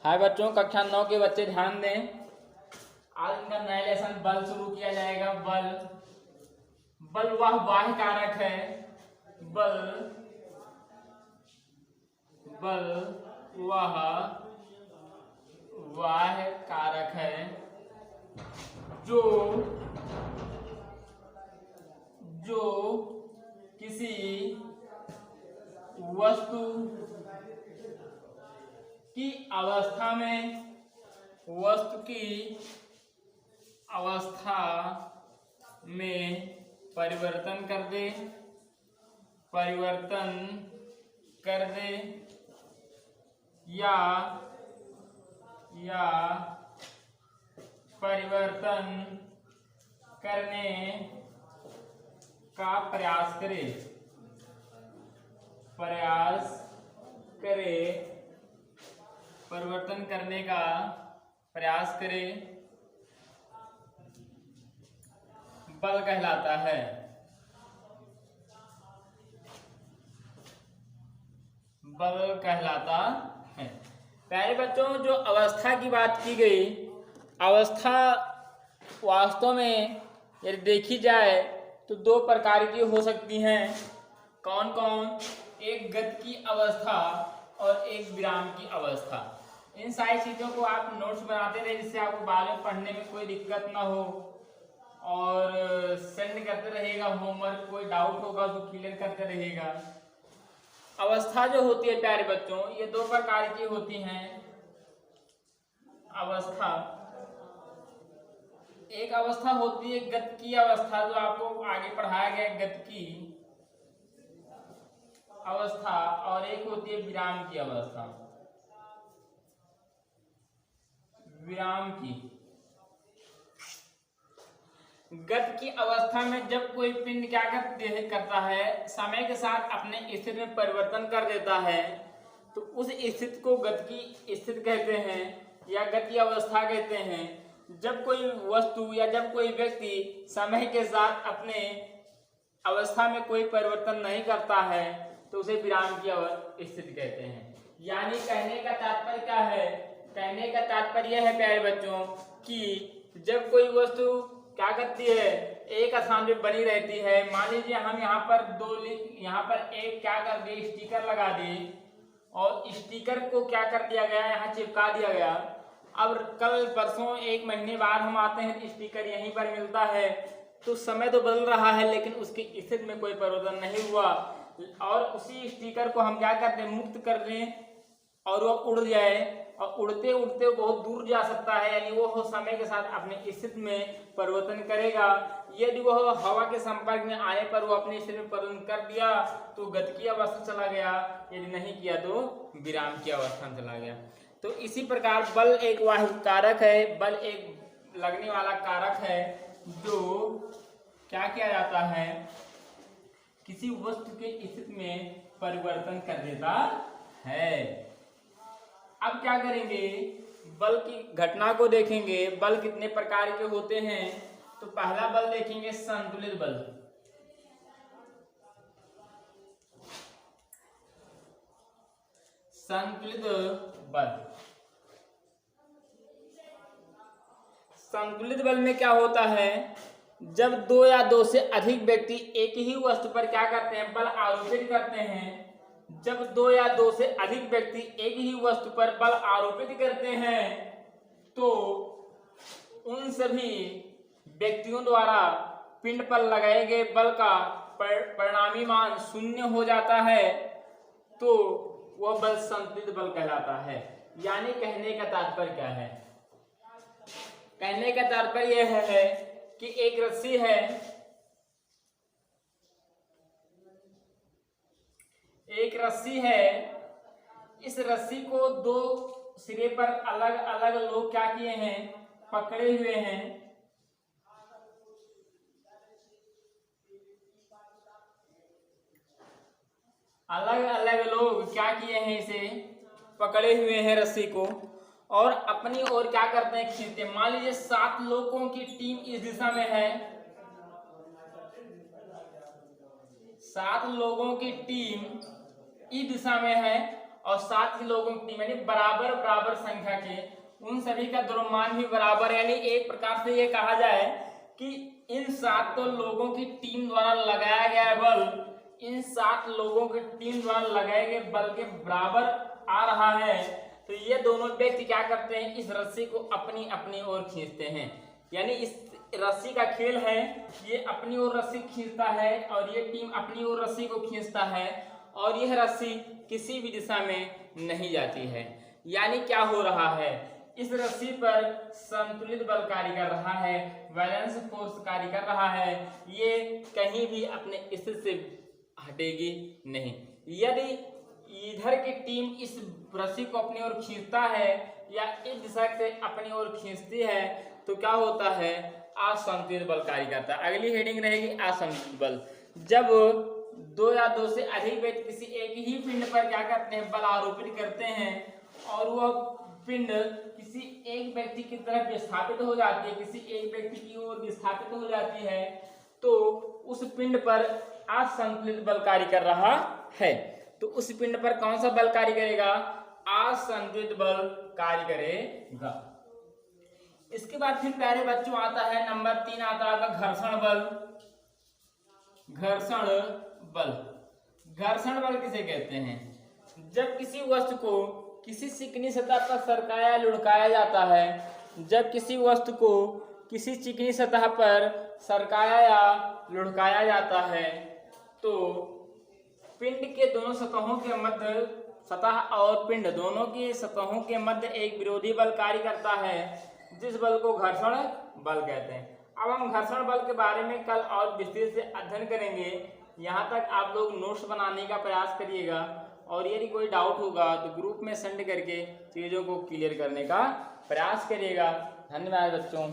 हाय बच्चों, कक्षा 9 के बच्चे ध्यान दें। आज इनका नया लेसन बल शुरू किया जाएगा। बल बल वह बाह्य कारक है। बल बल वह बाह्य कारक है जो किसी वस्तु की अवस्था में परिवर्तन कर दे या परिवर्तन करने का प्रयास करे परिवर्तन करने का प्रयास करे बल कहलाता है। बल कहलाता है। प्यारे बच्चों, जो अवस्था की बात की गई, अवस्था वास्तव में यदि देखी जाए तो दो प्रकार की हो सकती हैं। कौन कौन? एक गति की अवस्था और एक विराम की अवस्था। इन सारी चीज़ों को आप नोट्स बनाते रहे जिससे आपको बाद में पढ़ने में कोई दिक्कत ना हो, और सेंड करते रहेगा होमवर्क। कोई डाउट होगा तो क्लियर करते रहेगा। अवस्था जो होती है प्यारे बच्चों, ये दो प्रकार की होती हैं। अवस्था, एक अवस्था होती है गति की अवस्था, जो आपको आगे पढ़ाया गया गति की अवस्था, और एक होती है विराम की अवस्था। विराम की गति की अवस्था में जब कोई पिंड क्या करता है, समय के साथ अपने स्थिति में परिवर्तन कर देता है, तो उस स्थिति को गति की स्थिति कहते हैं या गति अवस्था कहते हैं। जब कोई वस्तु या जब कोई व्यक्ति समय के साथ अपने अवस्था में कोई परिवर्तन नहीं करता है तो उसे विराम की स्थिति कहते हैं। यानी कहने का तात्पर्य क्या है? कहने का तात्पर्य है प्यारे बच्चों कि जब कोई वस्तु क्या करती है, एक स्थान पे बनी रहती है। मान लीजिए हम यहाँ पर एक क्या कर दिए, स्टिकर लगा दिए, और स्टिकर को क्या कर दिया गया, यहाँ चिपका दिया गया। अब कल परसों एक महीने बाद हम आते हैं तो स्टिकर यहीं पर मिलता है, तो समय तो बदल रहा है लेकिन उसकी स्थिति में कोई परिवर्तन नहीं हुआ। और उसी स्टिकर को हम क्या करते हैं, मुक्त कर दें और वो उड़ जाए, और उड़ते उड़ते बहुत दूर जा सकता है। यानी वो समय के साथ अपने स्थिति में परिवर्तन करेगा। यदि वह हवा के संपर्क में आने पर वो अपनी स्थिति में परिवर्तन कर दिया तो गति की अवस्था चला गया, यदि नहीं किया तो विराम की अवस्था में चला गया। तो इसी प्रकार बल एक वाह्य कारक है। बल एक लगने वाला कारक है जो क्या किया जाता है, किसी वस्तु के स्थिति में परिवर्तन कर देता है। अब क्या करेंगे, बल की घटना को देखेंगे। बल कितने प्रकार के होते हैं, तो पहला बल देखेंगे संतुलित बल। संतुलित बल, संतुलित बल में क्या होता है, जब दो या दो से अधिक व्यक्ति एक ही वस्तु पर क्या करते हैं, बल आरोपित करते हैं। जब दो या दो से अधिक व्यक्ति एक ही वस्तु पर बल आरोपित करते हैं तो उन सभी व्यक्तियों द्वारा पिंड पर लगाए गए बल का परिणामी मान शून्य हो जाता है, तो वह बल संतुलित बल कहलाता है। यानी कहने का तात्पर्य क्या है? कहने का तात्पर्य यह है कि एक रस्सी है, इस रस्सी को दो सिरे पर अलग अलग लोग क्या किए हैं, पकड़े हुए हैं। अलग अलग लोग क्या किए हैं, इसे पकड़े हुए हैं रस्सी को, और अपनी ओर क्या करते हैं, खींचते हैं। मान लीजिए 7 लोगों की टीम इस दिशा में है, 7 लोगों की टीम इस दिशा में है और 7 ही लोगों की टीम यानी बराबर बराबर संख्या के उन सभी का द्रव्यमान भी बराबर है। यानी एक प्रकार से ये कहा जाए कि इन 7 लोगों की टीम द्वारा लगाया गया बल इन 7 लोगों की टीम द्वारा लगाए गए बल के बराबर आ रहा है। तो ये दोनों व्यक्ति क्या करते हैं, इस रस्सी को अपनी अपनी ओर खींचते हैं। यानी इस रस्सी का खेल है, ये अपनी ओर रस्सी खींचता है और ये टीम अपनी ओर रस्सी को खींचता है और यह रस्सी किसी भी दिशा में नहीं जाती है। यानी क्या हो रहा है, इस रस्सी पर संतुलित बल कार्य कर रहा है, बैलेंस फोर्स कार्य कर रहा है, ये कहीं भी अपने स्थिति से हटेगी नहीं। यदि इधर की टीम इस रस्सी को अपनी ओर खींचता है या इस दिशा से अपनी ओर खींचती है तो क्या होता है, असंतुलित बल कार्य करता है। अगली हेडिंग रहेगी असंतुलित बल। जब 2 या 2 से अधिक व्यक्ति किसी एक ही पिंड पर क्या करते हैं, बल आरोपित करते हैं और वह पिंड किसी एक व्यक्ति की तरफ विस्थापित हो जाती है, किसी एक व्यक्ति की ओर विस्थापित हो जाती है, तो उस पिंड पर असंतुलित बल कार्य कर रहा है। तो उस पिंड पर कौन सा बल कार्य करेगा, असंतुलित बल कार्य करेगा। इसके बाद फिर प्यारे बच्चों आता है नंबर 3 आता है घर्षण बल। घर्षण बल, घर्षण बल किसे कहते हैं, जब किसी वस्तु को किसी चिकनी सतह पर सरकाया लुढ़काया जाता है, जब किसी वस्तु को किसी चिकनी सतह पर सरकाया या लुढ़काया जाता है तो पिंड के दोनों सतहों के मध्य, सतह और पिंड दोनों की सतहों के मध्य एक विरोधी बल कार्य करता है जिस बल को घर्षण बल कहते हैं। अब हम घर्षण बल के बारे में कल और विस्तृत से अध्ययन करेंगे। यहाँ तक आप लोग नोट्स बनाने का प्रयास करिएगा और यदि कोई डाउट होगा तो ग्रुप में सेंड करके चीज़ों को क्लियर करने का प्रयास करिएगा। धन्यवाद बच्चों।